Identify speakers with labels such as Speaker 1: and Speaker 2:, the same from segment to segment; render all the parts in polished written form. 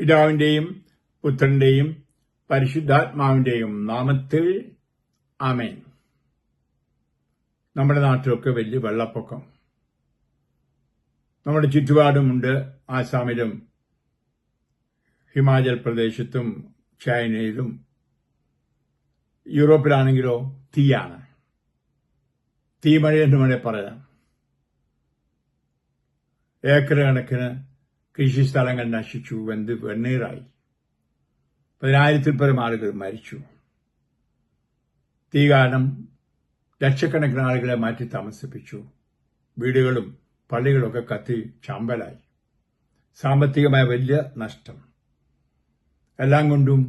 Speaker 1: പിതാവിന്റെയും പുത്രന്റെയും പരിശുദ്ധാത്മാവിന്റെയും നാമത്തിൽ ആമേൻ. നമ്മുടെ നാട്ടിലൊക്കെ വലിയ വെള്ളപ്പൊക്കം. നമ്മുടെ ചുറ്റുപാടുമുണ്ട്. ആസാമിലും ഹിമാചൽ പ്രദേശത്തും ചൈനയിലും. യൂറോപ്പിലാണെങ്കിലോ തീയാണ്. തീമഴയെന്ന് വേണേ പറയാം. ഏക്കർ കണക്കിന് കൃഷി സ്ഥലങ്ങൾ നശിച്ചു, വെണ്ണീറായി. 10,000-ൽ പരം ആളുകൾ മരിച്ചു. തീ കാരണം ലക്ഷക്കണക്കിന് ആളുകളെ മാറ്റി താമസിപ്പിച്ചു. വീടുകളും പള്ളികളൊക്കെ കത്തി ചാമ്പലായി. സാമ്പത്തികമായ വലിയ നഷ്ടം. എല്ലാം കൊണ്ടും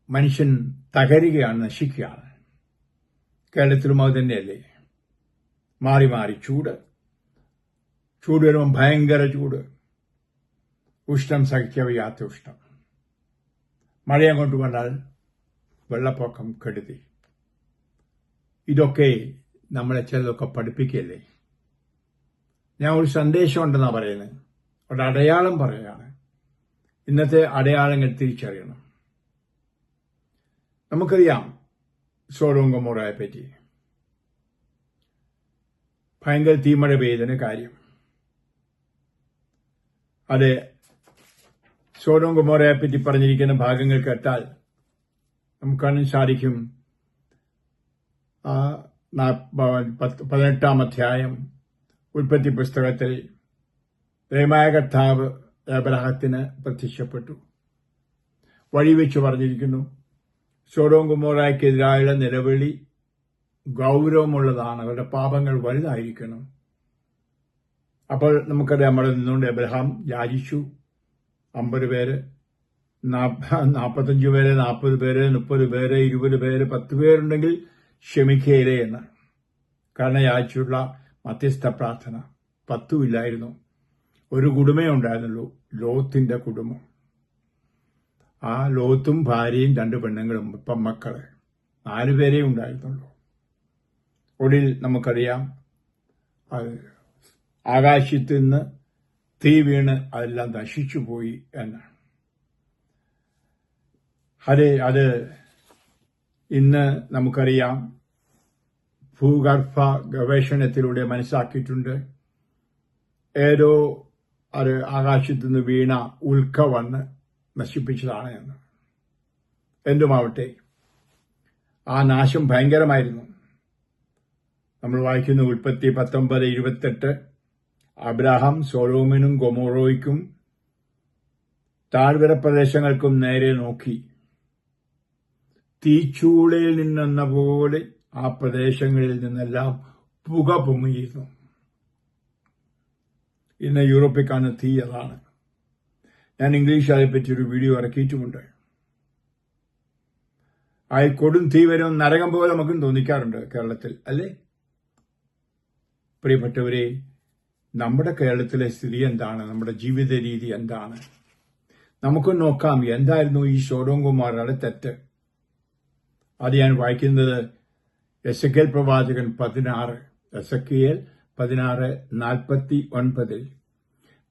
Speaker 1: മനുഷ്യൻ തകരുകയാണ്, നശിക്കുകയാണ്. കേരളത്തിലും അത് തന്നെയല്ലേ? മാറി മാറി ചൂട് വരുമ്പോൾ ഭയങ്കര ചൂട്, ഉഷ്ണം സഹിക്കവയ്യാത്ത ഉഷ്ണം. മഴയങ്ങോട്ട് വന്നാൽ വെള്ളപ്പൊക്കം, കെടുതി. ഇതൊക്കെ നമ്മളെ ചിലതൊക്കെ പഠിപ്പിക്കുകയല്ലേ? ഞാൻ ഒരു സന്ദേശം ഉണ്ടെന്നാണ് പറയുന്നത്, ഒരു അടയാളം പറയുകയാണ്. ഇന്നത്തെ അടയാളങ്ങൾ തിരിച്ചറിയണം. നമുക്കറിയാം സോഡോം ഗൊമോറയെ പറ്റി. ഭയങ്കര തീമഴ പെയ്തതിന് കാര്യം അത് സോഡോം ഗൊമോറയെ പറ്റി പറഞ്ഞിരിക്കുന്ന ഭാഗങ്ങൾ കേട്ടാൽ നമുക്ക് കാണാൻ സാധിക്കും. 18-ാം അധ്യായം ഉൽപ്പത്തി പുസ്തകത്തിൽ ദൈവമായ കർത്താവ് അബ്രഹാത്തിന് പ്രത്യക്ഷപ്പെട്ടു. വഴിവെച്ച് പറഞ്ഞിരിക്കുന്നു, സോഡോം ഗൊമോറയ്ക്കെതിരായുള്ള നിലവിളി ഗൗരവമുള്ളതാണ്, അവരുടെ പാപങ്ങൾ വലുതായിരിക്കണം. അപ്പോൾ നമുക്കറിയാം, അവിടെ നിന്നുകൊണ്ട് അബ്രഹാം യാചിച്ചു. 50 പേര്, 45 പേര്, 40 പേര്, 30 പേര്, 20 പേര്, 10 പേരുണ്ടെങ്കിൽ ക്ഷമിക്കയില്ലേ എന്ന്. കാരണം യാചിച്ചുള്ള മധ്യസ്ഥ പ്രാർത്ഥന. 10 ഇല്ലായിരുന്നു. ഒരു കുടുംബമേ ഉണ്ടായിരുന്നുള്ളൂ, ലോത്തിന്റെ കുടുംബം. ആ ലോത്തും ഭാര്യയും 2 പെണ്ണുങ്ങളും ഇപ്പം മക്കള് 4 പേരേ ഉണ്ടായിരുന്നുള്ളൂ. ഒടുവിൽ നമുക്കറിയാം, അത് ആകാശത്ത് നിന്ന് തീ വീണ് അതെല്ലാം നശിച്ചുപോയി എന്നാണ്. അത് ഇന്ന് നമുക്കറിയാം, ഭൂഗർഭ ഗവേഷണത്തിലൂടെ മനസ്സിലാക്കിയിട്ടുണ്ട്. ഏതോ അത് ആകാശത്ത് നിന്ന് വീണ ഉൽക്ക വന്ന് നശിപ്പിച്ചതാണ് എന്ന്. എന്തുമാവട്ടെ, ആ നാശം ഭയങ്കരമായിരുന്നു. നമ്മൾ വായിക്കുന്ന ഉൽപ്പത്തി 19:28, അബ്രഹാം സൊഡോമിനും ഗൊമോറോയ്ക്കും താഴ്വര പ്രദേശങ്ങൾക്കും നേരെ നോക്കി. തീച്ചൂളയിൽ നിന്നെന്ന പോലെ ആ പ്രദേശങ്ങളിൽ നിന്നെല്ലാം പുക പൊങ്ങിയിരുന്നു. ഇന്ന് യൂറോപ്പിൽ കാണുന്ന തീ അതാണ്. ഞാൻ ഇംഗ്ലീഷ് അതേപ്പറ്റി ഒരു വീഡിയോ ഇറക്കിയിട്ടുമുണ്ട്. ആ കൊടും തീ വരും, നരകം പോലെ നമുക്കും തോന്നിക്കാറുണ്ട് കേരളത്തിൽ, അല്ലേ? പ്രിയപ്പെട്ടവരെ, നമ്മുടെ കേരളത്തിലെ സ്ഥിതി എന്താണ്? നമ്മുടെ ജീവിത രീതി എന്താണ്? നമുക്ക് നോക്കാം, എന്തായിരുന്നു ഈ സോഡോം ഗൊമോറയുടെ തെറ്റ്. അത് ഞാൻ വായിക്കുന്നത് എസെക്കിയേൽ പ്രവാചകൻ 16:49.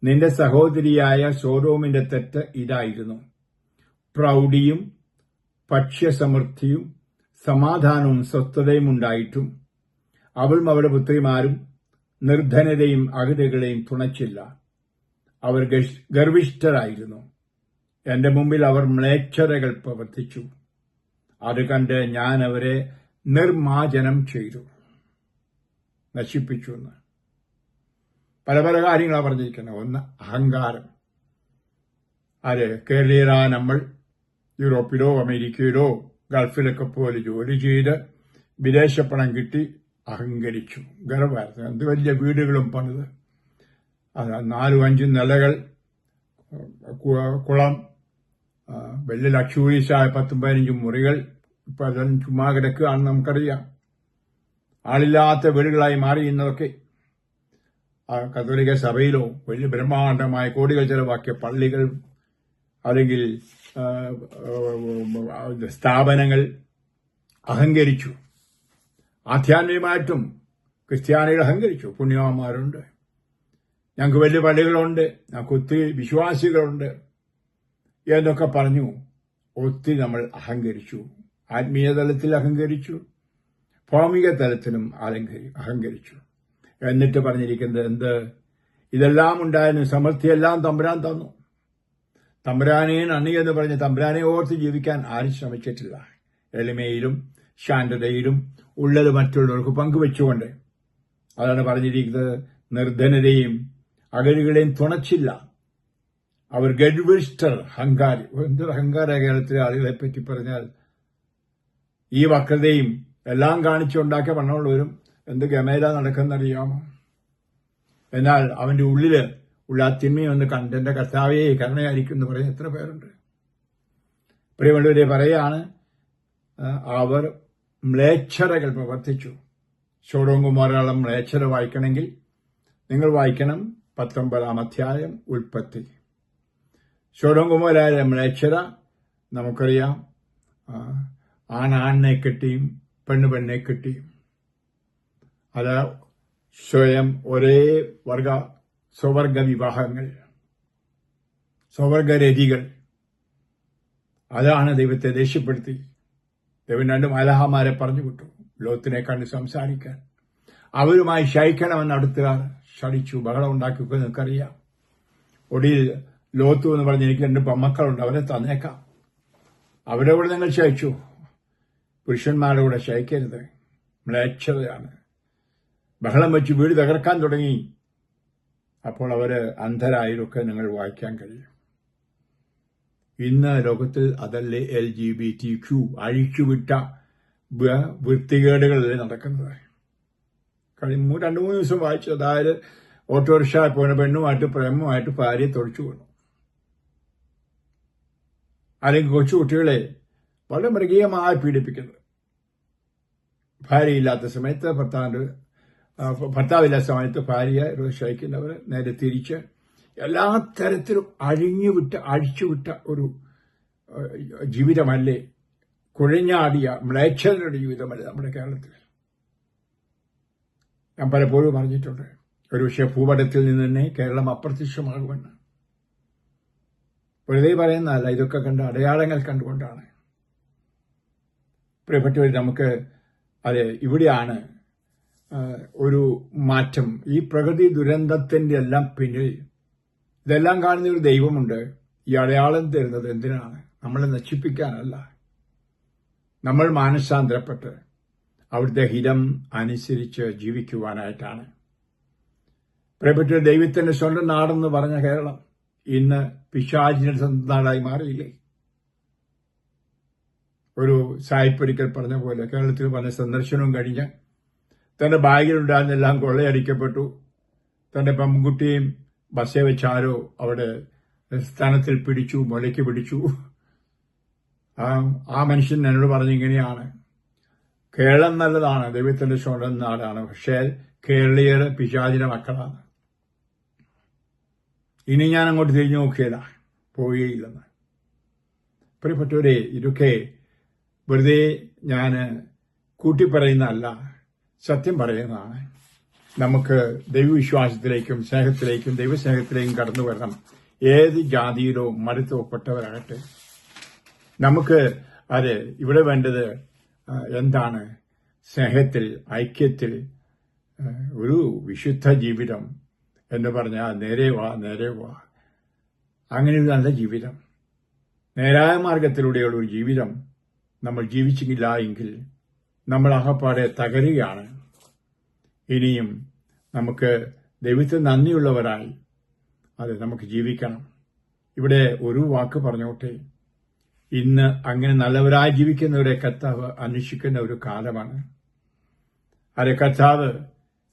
Speaker 1: നിന്റെ സഹോദരിയായ സോഡോമിന്റെ തെറ്റ് ഇതായിരുന്നു: പ്രൗഢിയും ഭക്ഷ്യസമൃദ്ധിയും സമാധാനവും സ്വസ്ഥതയും ഉണ്ടായിട്ടും അവളും അവളുടെ പുത്രിമാരും നിർധനരെയും അഗതികളെയും തുണച്ചില്ല. അവർ ഗർവിഷ്ഠരായിരുന്നു. എന്റെ മുമ്പിൽ അവർ മ്ലേച്ഛതകൾ പ്രവർത്തിച്ചു. അത് കണ്ട് ഞാൻ അവരെ നിർമാർജനം ചെയ്തു, നശിപ്പിച്ചു എന്ന്. പല പല കാര്യങ്ങളാണ് പറഞ്ഞിരിക്കുന്നത്. ഒന്ന്, അഹങ്കാരം. അത് കേരളീയരാ നമ്മൾ യൂറോപ്പിലോ അമേരിക്കയിലോ ഗൾഫിലൊക്കെ പോലെ ജോലി ചെയ്ത് വിദേശ പണം കിട്ടി അഹങ്കരിച്ചു, ഗർവായിരുന്നു. എന്ത് വലിയ വീടുകളും പണിത്, 4-5 നിലകൾ, കുളം, വലിയ ലക്ഷൂരീസായ 10-15 മുറികൾ. ഇപ്പൊ അതെല്ലാം ചുമ്മാ കിടക്കുകയാണെന്ന് നമുക്കറിയാം. ആളില്ലാത്ത വീടുകളായി മാറി ഇന്നതൊക്കെ. കത്തോലിക്ക സഭയിലോ വലിയ ബ്രഹ്മാണ്ഡമായ കോടികൾ ചെലവാക്കിയ പള്ളികൾ അല്ലെങ്കിൽ സ്ഥാപനങ്ങൾ അഹങ്കരിച്ചു. ആധ്യാത്മികമായിട്ടും ക്രിസ്ത്യാനികൾ അഹങ്കരിച്ചു. പുണ്യവാന്മാരുണ്ട്. ഞങ്ങൾക്ക് വലിയ പള്ളികളുണ്ട്, ഞങ്ങൾക്ക് ഒത്തിരി വിശ്വാസികളുണ്ട് എന്നൊക്കെ പറഞ്ഞു ഒത്തിരി നമ്മൾ അഹങ്കരിച്ചു. ആത്മീയ തലത്തിൽ അഹങ്കരിച്ചു, ഭൗമിക തലത്തിലും അഹങ്കരിച്ചു. എന്നിട്ട് പറഞ്ഞിരിക്കുന്നത് എന്ത്? ഇതെല്ലാം ഉണ്ടായിരുന്നു, സമൃദ്ധിയെല്ലാം തമ്പുരാൻ തന്നു. തമ്പുരാനെ നന്ദി എന്ന് പറഞ്ഞ് തമ്പുരാനെ ഓർത്ത് ജീവിക്കാൻ ആരും ശ്രമിച്ചിട്ടില്ല. എളിമയിലും ശാന്തതയിലും ഉള്ളത് മറ്റുള്ളവർക്ക് പങ്കുവെച്ചുകൊണ്ട്. അതാണ് പറഞ്ഞിരിക്കുന്നത്. നിർധനരെയും അകലുകളെയും തുണച്ചില്ല. അവർ ഗഡ്വിസ്റ്റർ, അഹങ്കാരി. എന്തൊരു അഹങ്കാര കേരളത്തിലെ ആളുകളെ പറ്റി പറഞ്ഞാൽ. ഈ വക്രതയും എല്ലാം കാണിച്ചുണ്ടാക്കിയ പണമുള്ളവരും എന്ത് ഗമേല നടക്കുന്നറിയാമോ? എന്നാൽ അവന്റെ ഉള്ളില് ഉള്ള ആ തിന്മയൊന്ന് കണ്ട് എന്റെ കർത്താവേ കരുണയായിരിക്കും എന്ന് പറയുന്ന എത്ര പേരുണ്ട്? പ്രിയമുള്ളവരെ പറയാണ്, അവർ മ്ലേച്ഛതകൾ പ്രവർത്തിച്ചു. സൊഡോം ഗൊമോറയിലെ മ്ലേച്ഛത വായിക്കണമെങ്കിൽ നിങ്ങൾ വായിക്കണം 19-ാം അധ്യായം ഉൽപ്പത്തി. സൊഡോം ഗൊമോറയിലെ മ്ലേച്ഛത നമുക്കറിയാം. ആണിനെ കെട്ടിയും പെണ്ണ് പെണ്ണെ കെട്ടിയും. അത് സ്വയം ഒരേ സ്വവർഗ വിവാഹങ്ങൾ, സ്വവർഗരതികൾ. അതാണ് ദൈവത്തെ ദേഷ്യപ്പെടുത്തി. ദൈവം 2 മാലാഖമാരെ പറഞ്ഞു വിട്ടു ലോത്തിനെ കണ്ട് സംസാരിക്കാൻ. അവരുമായി ശയിക്കണമെന്ന് അടുത്തുകാർ ശടിച്ചു, ബഹളം ഉണ്ടാക്കിയൊക്കെ നിങ്ങൾക്കറിയാം. ഒടുവിൽ ലോത്തു എന്ന് പറഞ്ഞ് എനിക്ക് 2 പെൺമക്കളുണ്ട്, അവരെ തന്നേക്കാം, അവരുടെ കൂടെ നിങ്ങൾ ശയിച്ചു. പുരുഷന്മാരുടെ കൂടെ ശയിക്കരുത്, മ്ലേച്ഛതയാണ്. ബഹളം വെച്ച് വീട് തകർക്കാൻ തുടങ്ങി. അപ്പോൾ അവര് അന്ധരായതൊക്കെ നിങ്ങൾ വായിക്കാൻ കഴിയും. ഇന്ന് ലോകത്തിൽ അതല്ലേ LGBTQ അഴിച്ചുവിട്ട വൃത്തികേടുകളല്ലേ നടക്കുന്നത്. കഴിഞ്ഞ 2-3 ദിവസം വായിച്ചു. അതായത് ഓട്ടോറിക്ഷ പോയ പെണ്ണുമായിട്ട് പ്രേമമായിട്ട് ഭാര്യയെ തൊഴിച്ചു വീണു. അല്ലെങ്കിൽ കൊച്ചുകുട്ടികളെ വളരെ മൃഗീയമായി പീഡിപ്പിക്കുന്നത്. ഭാര്യയില്ലാത്ത സമയത്ത് ഭർത്താവില്ലാത്ത സമയത്ത് ഭാര്യ ശയിക്കുന്നവർ നേരെ തിരിച്ച് എല്ലാ തരത്തിലും അഴിച്ചുവിട്ട ഒരു ജീവിതമല്ലേ, കുഴഞ്ഞാടിയ മ്ലേച്ഛതയുടെ ജീവിതമല്ലേ നമ്മുടെ കേരളത്തിൽ. ഞാൻ പലപ്പോഴും പറഞ്ഞിട്ടുണ്ട്, ഒരുപക്ഷെ ഭൂപടത്തിൽ നിന്ന് തന്നെ കേരളം അപ്രത്യക്ഷമാകുമെന്ന്. വെറുതെ പറയുന്നതല്ല, ഇതൊക്കെ കണ്ട അടയാളങ്ങൾ കണ്ടുകൊണ്ടാണ്. പ്രിയപ്പെട്ടവർ, നമുക്ക് അതെ ഇവിടെയാണ് ഒരു മാറ്റം. ഈ പ്രകൃതി ദുരന്തത്തിന്റെ എല്ലാം പിന്നിൽ ഇതെല്ലാം കാണുന്ന ഒരു ദൈവമുണ്ട്. ഈ അടയാളം തരുന്നത് എന്തിനാണ്? നമ്മളെ നശിപ്പിക്കാനല്ല. നമ്മൾ മാനസാന്തരപ്പെട്ട് അവിടുത്തെ ഹിതം അനുസരിച്ച് ജീവിക്കുവാനായിട്ടാണ്. പ്രിയപ്പെട്ട ദൈവത്തിന്റെ സ്വന്തം നാടെന്ന് പറഞ്ഞ കേരളം ഇന്ന് പിശാചിന്റെ സ്വന്തം നാടായി മാറിയില്ലേ? ഒരു സായിപ്പൊരിക്കൽ പറഞ്ഞ പോലെ കേരളത്തിൽ വന്ന സന്ദർശനവും കഴിഞ്ഞ് തന്റെ ബാഗിലുണ്ടായിരുന്നെല്ലാം കൊള്ളയടിക്കപ്പെട്ടു. തന്റെ പെൺകുട്ടിയും ബസ്സേ വെച്ചാരോ അവിടെ സ്ഥാനത്തിൽ പിടിച്ചു, മുലയ്ക്ക് പിടിച്ചു. ആ മനുഷ്യൻ എന്നോട് പറഞ്ഞിങ്ങനെയാണ്, കേരളം നല്ലതാണ്, ദൈവത്തിന്റെ സ്വന്തം നാടാണ്, പക്ഷേ കേരളീയർ പിശാചിന്റെ മക്കളാണ്. ഇനി ഞാൻ അങ്ങോട്ട് തിരിഞ്ഞു നോക്കിയതാ, പോവുകയില്ലെന്ന്. പ്രിയപ്പെട്ടവരെ, ഇതൊക്കെ വെറുതെ ഞാൻ കൂട്ടിപ്പറയുന്നതല്ല, സത്യം പറയുന്നതാണ്. നമുക്ക് ദൈവവിശ്വാസത്തിലേക്കും സ്നേഹത്തിലേക്കും ദൈവസ്നേഹത്തിലേക്കും കടന്നു വരണം. ഏത് ജാതിയിലോ മതത്തിലോ പെട്ടവരാകട്ടെ, നമുക്ക് അതെ ഇവിടെ വേണ്ടത് എന്താണ്? സ്നേഹത്തിൽ, ഐക്യത്തിൽ ഒരു വിശുദ്ധ ജീവിതം എന്ന് പറഞ്ഞാൽ നേരെ വാ, അങ്ങനെ ഒരു നല്ല ജീവിതം, നേരായ മാർഗത്തിലൂടെയുള്ള ഒരു ജീവിതം നമ്മൾ ജീവിച്ചില്ല എങ്കിൽ നമ്മൾ അകപ്പാടെ തകരുകയാണ്. ഇനിയും നമുക്ക് ദൈവത്തിന് നന്ദിയുള്ളവരായി അത് നമുക്ക് ജീവിക്കണം. ഇവിടെ ഒരു വാക്ക് പറഞ്ഞോട്ടെ, ഇന്ന് അങ്ങനെ നല്ലവരായി ജീവിക്കുന്നവരെ കർത്താവ് അന്വേഷിക്കുന്ന ഒരു കാലമാണ്. അതെ, കർത്താവ്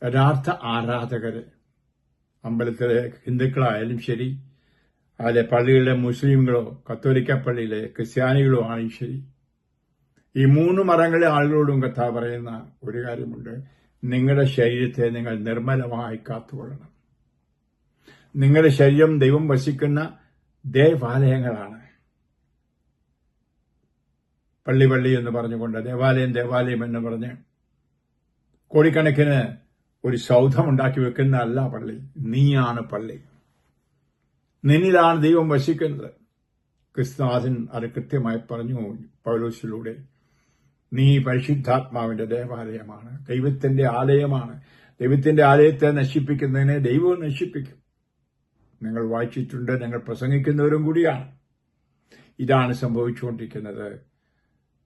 Speaker 1: യഥാർത്ഥ ആരാധകര്, അമ്പലത്തിലെ ഹിന്ദുക്കളായാലും ശരി, അല്ലെ പള്ളികളിലെ മുസ്ലിങ്ങളോ കത്തോലിക്ക പള്ളിയിലെ ക്രിസ്ത്യാനികളോ ആണെങ്കിലും ശരി, ഈ 3 മതങ്ങളിലെ ആളുകളോടും കർത്താവ് പറയുന്ന ഒരു കാര്യമുണ്ട്: നിങ്ങളുടെ ശരീരത്തെ നിങ്ങൾ നിർമ്മലമായി കാത്തുകൊള്ളണം. നിങ്ങളുടെ ശരീരം ദൈവം വസിക്കുന്ന ദേവാലയങ്ങളാണ്. പള്ളി എന്ന് പറഞ്ഞുകൊണ്ട് ദേവാലയം എന്ന് പറഞ്ഞ് കോടിക്കണക്കിന് ഒരു സൗധം ഉണ്ടാക്കി വെക്കുന്നതല്ല പള്ളി. നീയാണ് പള്ളി. നിന്നിലാണ് ദൈവം വസിക്കുന്നത്. ക്രിസ്തുനാഥൻ അത് കൃത്യമായി പറഞ്ഞു പൗലോസിലൂടെ. നീ പരിശുദ്ധാത്മാവിന്റെ ദേവാലയമാണ്, ദൈവത്തിന്റെ ആലയമാണ്. ദൈവത്തിന്റെ ആലയത്തെ നശിപ്പിക്കുന്നതിനെ ദൈവവും നശിപ്പിക്കും. നിങ്ങൾ വായിച്ചിട്ടുണ്ട്, നിങ്ങൾ പ്രസംഗിക്കുന്നവരും കൂടിയാണ്. ഇതാണ് സംഭവിച്ചുകൊണ്ടിരിക്കുന്നത്.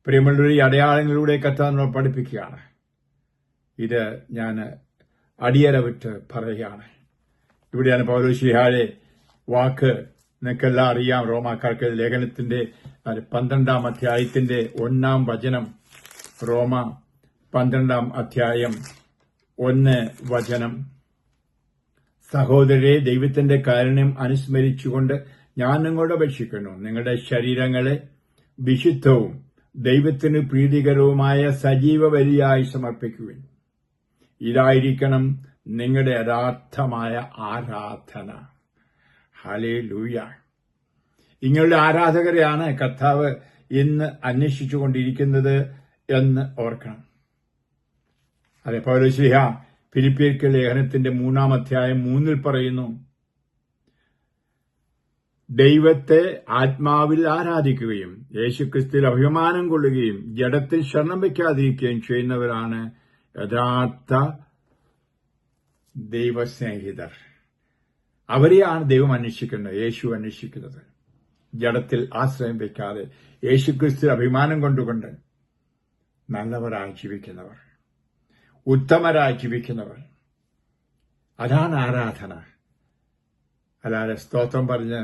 Speaker 1: പ്രിയമുള്ളവരെ, ഈ അടയാളങ്ങളിലൂടെ കർത്താവ് നമ്മളെ പഠിപ്പിക്കുകയാണ്. ഇത് ഞാൻ അടിയറ വിട്ട് പറയുകയാണ്. ഇവിടെയാണ് പൗലോസ്ലീഹായുടെ വാക്ക് നിങ്ങൾക്കെല്ലാം അറിയാം. റോമാക്കാർക്ക് ലേഖനത്തിന്റെ 12-ാം അധ്യായത്തിന്റെ 1-ാം വചനം. റോമ 12-ാം അധ്യായം 1 വചനം. സഹോദരരെ, ദൈവത്തിന്റെ കാരുണ്യം അനുസ്മരിച്ചുകൊണ്ട് ഞാൻ നിങ്ങളോട് അപേക്ഷിക്കുന്നു, നിങ്ങളുടെ ശരീരങ്ങളെ വിശുദ്ധവും ദൈവത്തിന് പ്രീതികരവുമായ സജീവ ബലിയായി സമർപ്പിക്കുവിൻ. ഇതായിരിക്കണം നിങ്ങളുടെ യഥാർത്ഥമായ ആരാധന. ഹല്ലേലൂയ. ഇങ്ങനെയുള്ള ആരാധകരെയാണ് കർത്താവ് ഇന്ന് അന്വേഷിച്ചുകൊണ്ടിരിക്കുന്നത് എന്ന് ഓർക്കണം. അതെ, പൗലോസ്ലീഹ ഫിലിപ്പിയർക്ക് ലേഖനത്തിന്റെ 3-ാം അധ്യായം 3-ൽ പറയുന്നു, ദൈവത്തെ ആത്മാവിൽ ആരാധിക്കുകയും യേശുക്രിസ്തുവിൽ അഭിമാനം കൊള്ളുകയും ജഡത്തിൽ ശരണം വയ്ക്കാതിരിക്കുകയും ചെയ്യുന്നവരാണ് യഥാർത്ഥ ദൈവസ്നേഹിതർ. അവരെയാണ് ദൈവം അന്വേഷിക്കുന്നത്, യേശു അന്വേഷിക്കുന്നത്. ജഡത്തിൽ ആശ്രയം വയ്ക്കാതെ യേശുക്രിസ്തുവിൽ അഭിമാനം കൊണ്ടുകൊണ്ട് നല്ലവരായി ജീവിക്കുന്നവർ, ഉത്തമരായി ജീവിക്കുന്നവർ. അതാണ് ആരാധന. അല്ലാതെ സ്തോത്രം പറഞ്ഞ്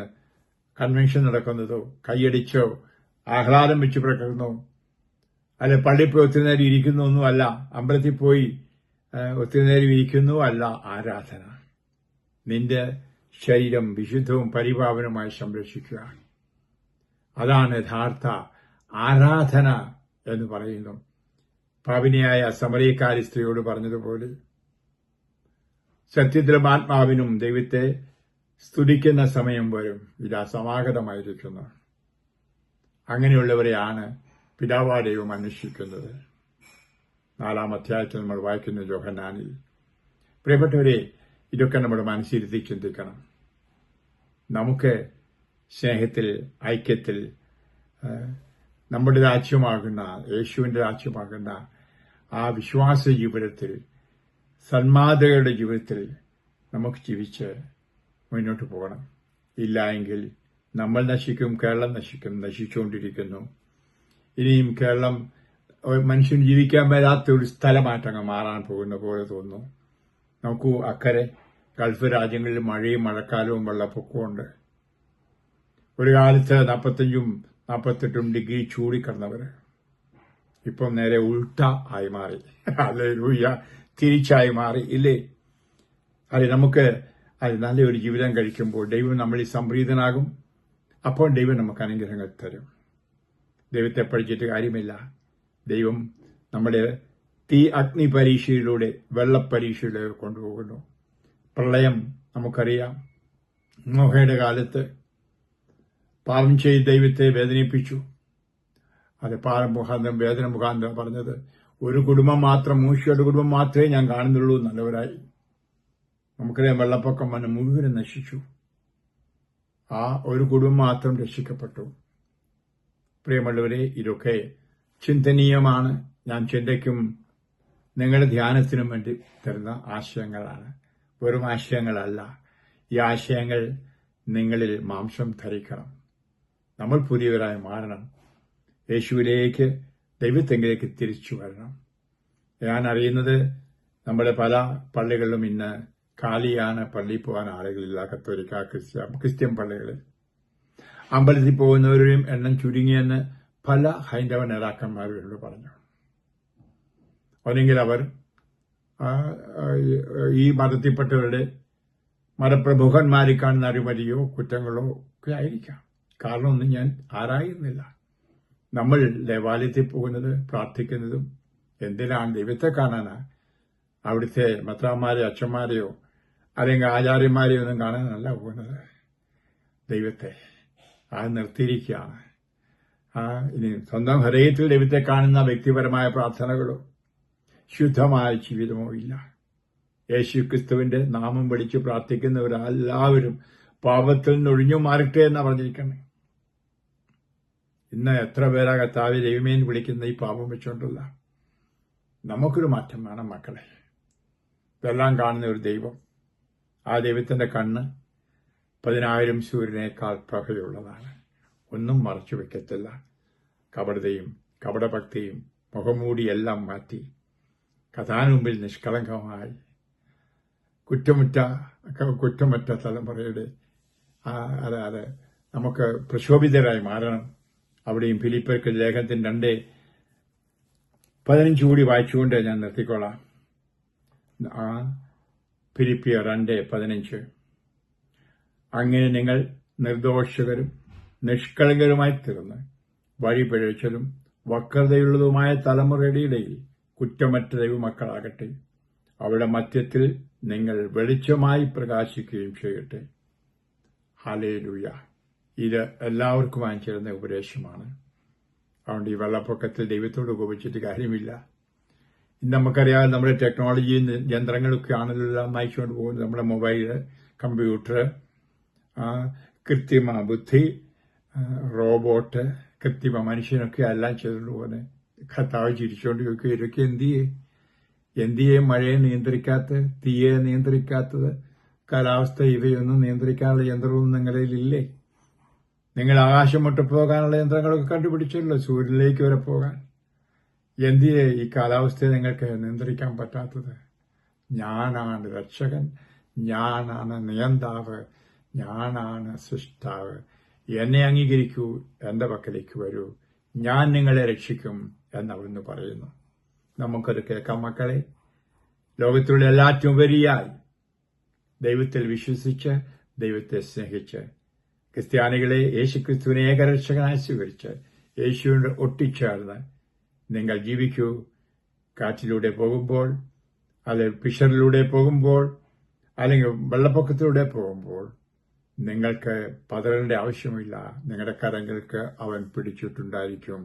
Speaker 1: കൺവെൻഷൻ നടക്കുന്നതോ കൈയടിച്ചോ ആഹ്ലാദം വെച്ച് പ്രകടനോ അല്ലെ പള്ളിയിൽ പോയി ഒത്തിരി നേരം ഇരിക്കുന്നു ഒന്നുമല്ല, അമ്പലത്തിൽ പോയി ഒത്തിരി നേരം ഇരിക്കുന്നു അല്ല ആരാധന. നിന്റെ ശരീരം വിശുദ്ധവും പരിപാവനമായി സംരക്ഷിക്കുക. അതാണ് യഥാർത്ഥ ആരാധന എന്ന് പറയുന്നു. പാപിനിയായ സമറിയക്കാരി സ്ത്രീയോട് പറഞ്ഞതുപോലെ സത്യത്തിലും ആത്മാവിനും ദൈവത്തെ സ്തുതിക്കുന്ന സമയം വരും, ഇതാ സമാഗതമായിരിക്കുന്നു. അങ്ങനെയുള്ളവരെയാണ് പിതാവായ ദൈവം അന്വേഷിക്കുന്നത്. 4-ാം അധ്യായത്തിൽ നമ്മൾ വായിക്കുന്ന യോഹന്നാനിൽ. പ്രിയപ്പെട്ടവരെ, ഇതൊക്കെ നമ്മുടെ മനസ്സിരുത്തി ചിന്തിക്കണം. നമുക്ക് സ്നേഹത്തിൽ, ഐക്യത്തിൽ, നമ്മുടെ രാജ്യമാകുന്ന യേശുവിന്റെ രാജ്യമാകുന്ന ആ വിശ്വാസ ജീവിതത്തിൽ, സന്മാതകളുടെ ജീവിതത്തിൽ നമുക്ക് ജീവിച്ച് മുന്നോട്ട് പോകണം. ഇല്ല എങ്കിൽ നമ്മൾ നശിക്കും, കേരളം നശിക്കും, നശിച്ചുകൊണ്ടിരിക്കുന്നു. ഇനിയും കേരളം മനുഷ്യന് ജീവിക്കാൻ വരാത്ത ഒരു സ്ഥലമായിട്ടങ്ങ് മാറാൻ പോകുന്ന പോലെ തോന്നുന്നു. നോക്കൂ, അക്കരെ ഗൾഫ് രാജ്യങ്ങളിൽ മഴയും മഴക്കാലവും വെള്ളപ്പൊക്കമുണ്ട്. ഒരു കാലത്ത് 45-48 ഡിഗ്രി ചൂടിക്കിടന്നവര് ഇപ്പം നേരെ ഉൾട്ട ആയി മാറി. ഹല്ലേലൂയ, തിരിച്ചായി മാറി, ഇല്ലേ? അതെ, നമുക്ക് നല്ലൊരു ജീവിതം കഴിക്കുമ്പോൾ ദൈവം നമ്മളിൽ സംപ്രീതനാകും. അപ്പോൾ ദൈവം നമുക്ക് അനുഗ്രഹങ്ങൾ തരും. ദൈവത്തെ പഠിച്ചിട്ട് കാര്യമില്ല. ദൈവം നമ്മുടെ തീ അഗ്നി പരീക്ഷയിലൂടെ വെള്ളപ്പരീക്ഷയിലൂടെ കൊണ്ടുപോകുന്നു. പ്രളയം നമുക്കറിയാം. നോഹയുടെ കാലത്ത് പാപം ചെയ്ത് ദൈവത്തെ വേദനിപ്പിച്ചു. അത് പാപം മുഖാന്തരം, വേദന മുഖാന്തരം പറഞ്ഞത്, ഒരു കുടുംബം മാത്രം, മൂശയുടെ കുടുംബം മാത്രമേ ഞാൻ കാണുന്നുള്ളൂ നല്ലവരായി. നമുക്കറിയാം, വെള്ളപ്പൊക്കം വന്ന് മുഴുവനും നശിച്ചു. ആ ഒരു കുടുംബം മാത്രം രക്ഷിക്കപ്പെട്ടു. പ്രിയമുള്ളവരെ, ഇതൊക്കെ ചിന്തനീയമാണ്. ഞാൻ ചിന്തയ്ക്കും നിങ്ങളുടെ ധ്യാനത്തിനും വേണ്ടി തരുന്ന ആശയങ്ങളാണ്, വെറും ആശയങ്ങളല്ല. ഈ ആശയങ്ങൾ നിങ്ങളിൽ മാംസം ധരിക്കണം. നമ്മൾ പുതിയവരായി മാറണം. യേശുവിലേക്ക്, ദൈവത്തെങ്കിലേക്ക് തിരിച്ചു വരണം. ഞാൻ അറിയുന്നത് നമ്മുടെ പല പള്ളികളിലും ഇന്ന് കാലിയാണ്. പള്ളിയിൽ പോകാൻ ആളുകളില്ല. കത്തോലിക്ക, ക്രിസ്ത്യൻ പള്ളികളിൽ അമ്പലത്തിൽ പോകുന്നവരുടെയും എണ്ണം ചുരുങ്ങിയെന്ന് പല ഹൈന്ദവ നേതാക്കന്മാരോട് പറഞ്ഞു. അല്ലെങ്കിൽ അവർ ഈ മതത്തിൽപ്പെട്ടവരുടെ മതപ്രമുഖന്മാരിൽ കാണുന്ന അഴിമതിയോ കുറ്റങ്ങളോ ഒക്കെ ആയിരിക്കാം. കാരണമൊന്നും ഞാൻ ആരായുന്നില്ല. നമ്മൾ ദേവാലയത്തിൽ പോകുന്നത്, പ്രാർത്ഥിക്കുന്നതും എന്തിനാണ്? ദൈവത്തെ കാണാനാ. അവിടുത്തെ മെത്രാന്മാരെയോ അച്ഛന്മാരെയോ അല്ലെങ്കിൽ ആചാര്യന്മാരെയോ ഒന്നും കാണാനല്ല പോകുന്നത്. ദൈവത്തെ നിർത്തിയിരിക്കുകയാണ്. ഇനി സ്വന്തം ഹൃദയത്തിൽ ദൈവത്തെ കാണുന്ന വ്യക്തിപരമായ പ്രാർത്ഥനകളോ ശുദ്ധമായ ജീവിതമോ ഇല്ല. യേശുക്രിസ്തുവിന്റെ നാമം വിളിച്ച് പ്രാർത്ഥിക്കുന്നവരെല്ലാവരും പാപത്തിൽ നിന്ന് ഒഴിഞ്ഞു മാറട്ടെ എന്നാ പറഞ്ഞിരിക്കണേ. ഇന്ന് എത്ര പേരാ കർത്താവേ ദൈവമേന്ന് വിളിക്കുന്ന ഈ പാപം വെച്ചുകൊണ്ടുള്ള. നമുക്കൊരു മാറ്റം വേണം മക്കളെ. ഇതെല്ലാം കാണുന്ന ഒരു ദൈവം, ആ ദൈവത്തിന്റെ കണ്ണ് 10,000 സൂര്യനേക്കാൾ പ്രഭയുള്ളതാണ്. ഒന്നും മറച്ചു വെക്കത്തില്ല. കപടതയും കപടഭക്തിയും മുഖംമൂടിയെല്ലാം മാറ്റി കഥാനുമ്പിൽ നിഷ്കളങ്കമായി കുറ്റമറ്റ തലമുറയുടെ അതായത് നമുക്ക് പ്രശോഭിതരായി മാറണം. അവിടെയും ഫിലിപ്പിയർക്ക് ലേഖനത്തിന് 2:15 കൂടി വായിച്ചുകൊണ്ട് ഞാൻ നിർത്തിക്കോളാം. ഫിലിപ്പിയർ 2:15. അങ്ങനെ നിങ്ങൾ നിർദോഷകരും നിഷ്കളങ്കരുമായി തീർന്ന് വഴി പിഴച്ചതും വക്രതയുള്ളതുമായ തലമുറയുടെ ഇടയിൽ കുറ്റമറ്റ ദൈവമക്കളാകട്ടെ. അവരുടെ മധ്യത്തിൽ നിങ്ങൾ വെളിച്ചമായി പ്രകാശിക്കുകയും ചെയ്യട്ടെ. ഹല്ലേലൂയ. ഇത് എല്ലാവർക്കും ചേരുന്ന ഉപദേശമാണ്. അതുകൊണ്ട് ഈ വെള്ളപ്പൊക്കത്തിൽ ദൈവത്തോട് കോപിച്ചിട്ട് കാര്യമില്ല. ഇന്ന് നമുക്കറിയാം, നമ്മുടെ ടെക്നോളജിയും യന്ത്രങ്ങളൊക്കെ ആണല്ലോ എല്ലാം നയിച്ചുകൊണ്ട് പോകുന്നത്. നമ്മുടെ മൊബൈല്, കമ്പ്യൂട്ടർ, കൃത്രിമ ബുദ്ധി, റോബോട്ട്, കൃത്രിമ മനുഷ്യനൊക്കെ എല്ലാം ചെയ്തുകൊണ്ട് പോകുന്നത്. കർത്താവ് ചിരിച്ചുകൊണ്ട് ചോദിക്കുക, ഇതൊക്കെ എന്തിയെ മഴയെ നിയന്ത്രിക്കാത്ത, തീയെ നിയന്ത്രിക്കാത്തത്, കാലാവസ്ഥ ഇവയൊന്നും നിയന്ത്രിക്കാനുള്ള യന്ത്രമൊന്നും നിങ്ങളിലില്ലേ? നിങ്ങൾ ആകാശം മുട്ട് പോകാനുള്ള യന്ത്രങ്ങളൊക്കെ കണ്ടുപിടിച്ചല്ലോ, സൂര്യനിലേക്ക് വരെ പോകാൻ. എന്തിയെ ഈ കാലാവസ്ഥയെ നിങ്ങൾക്ക് നിയന്ത്രിക്കാൻ പറ്റാത്തത്? ഞാനാണ് രക്ഷകൻ, ഞാനാണ് നിയന്താവ്, ഞാനാണ് സൃഷ്ടാവ്. എന്നെ അംഗീകരിക്കൂ, എന്റെ പക്കലേക്ക് വരൂ, ഞാൻ നിങ്ങളെ രക്ഷിക്കും എന്നവിടുന്ന് പറയുന്നു. നമുക്കത് കേൾക്കാം മക്കളെ. ലോകത്തിലുള്ള എല്ലാറ്റും ഉപരിയായി ദൈവത്തിൽ വിശ്വസിച്ച്, ദൈവത്തെ സ്നേഹിച്ച്, ക്രിസ്ത്യാനികളെ യേശുക്രിസ്തുവിനെ ഏകരക്ഷകനായി സ്വീകരിച്ച് യേശുവിനോട് ഒട്ടിച്ചേർന്ന് നിങ്ങൾ ജീവിക്കൂ. കാറ്റിലൂടെ പോകുമ്പോൾ, അല്ലെങ്കിൽ പിഷറിലൂടെ പോകുമ്പോൾ, അല്ലെങ്കിൽ വെള്ളപ്പൊക്കത്തിലൂടെ പോകുമ്പോൾ നിങ്ങൾക്ക് പതറേണ്ട ആവശ്യമില്ല. നിങ്ങളുടെ കരങ്ങൾക്ക് അവൻ പിടിച്ചിട്ടുണ്ടായിരിക്കും.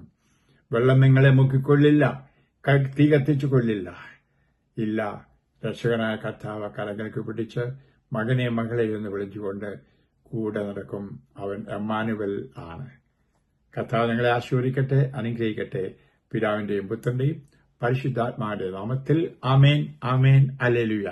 Speaker 1: വെള്ളം നിങ്ങളെ മുക്കിക്കൊള്ളില്ല, തീ കത്തിച്ചു കൊള്ളില്ല. ഇല്ല, രക്ഷകനായ കർത്താവ് കരങ്ങൾക്ക് പിടിച്ച് മകനെ മകളെ എന്ന് വിളിച്ചുകൊണ്ട് കൂടെ നടക്കും. അവൻ എമ്മാനുവൽ ആണ്. കർത്താവ് നിങ്ങളെ ആശീർവദിക്കട്ടെ, അനുഗ്രഹിക്കട്ടെ. പിതാവിന്റെയും പുത്രന്റെയും പരിശുദ്ധാത്മാവിന്റെ നാമത്തിൽ ആമേൻ, ആമേൻ, ഹല്ലേലൂയ.